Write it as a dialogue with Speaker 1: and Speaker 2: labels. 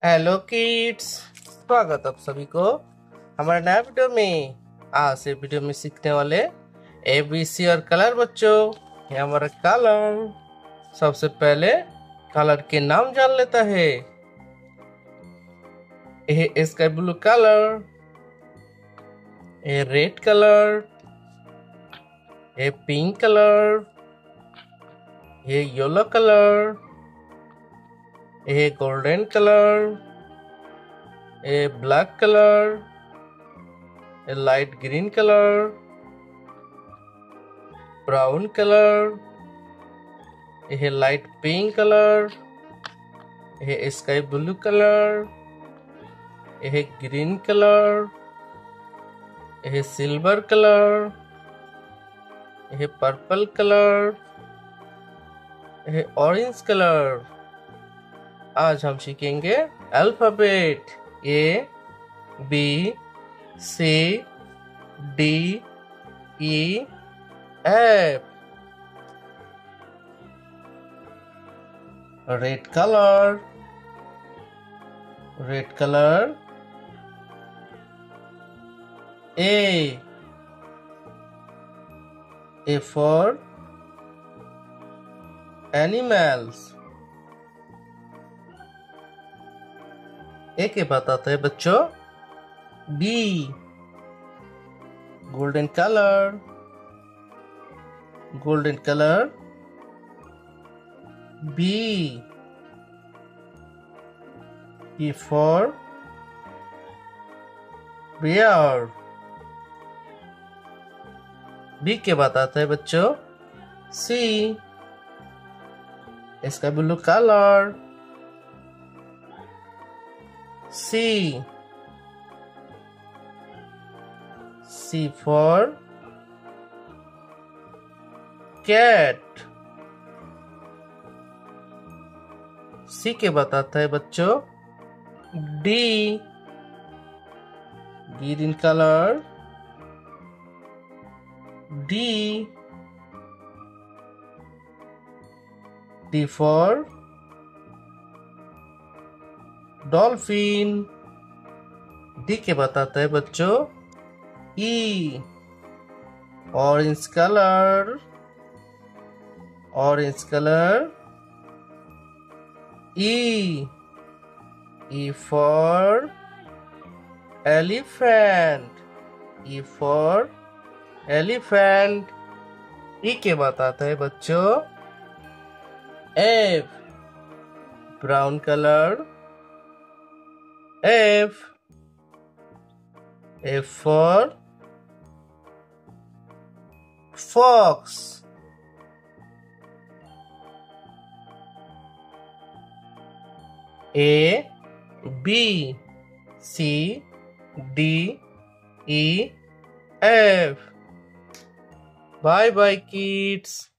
Speaker 1: Hello kids, स्वागत आप सभी को हमारे नया वीडियो में। आज से वीडियो में सीखने वाले ABC और कलर बच्चों। ये हमारा कलर। सबसे पहले कलर के नाम जान लेता है। ये स्काई ब्लू कलर, ये रेड कलर, ये पिंक कलर, ये येलो कलर, ये गोल्डन कलर, ये ब्लैक कलर, ये light green colour, brown colour, ये लाइट पिंक कलर, ये स्काई ब्लू कलर, ये ग्रीन कलर, ये सिल्वर कलर, ये पर्पल कलर, ये ऑरेंज कलर। आज हम सीखेंगे alphabet ABCDEF। Red color, red color. A for animals। ए के बताते हैं बच्चों B, golden color, golden color। B for bear। B के बताते हैं बच्चों C, इसका blue colour. C for cat। C के बताता है बच्चों D, green color। D for dolphin. D के बताता है बच्चों E, orange colour, orange colour. E for elephant, E for elephant। E के बताता है बच्चों F, brown colour. F for fox। A B C D E F। Bye bye kids।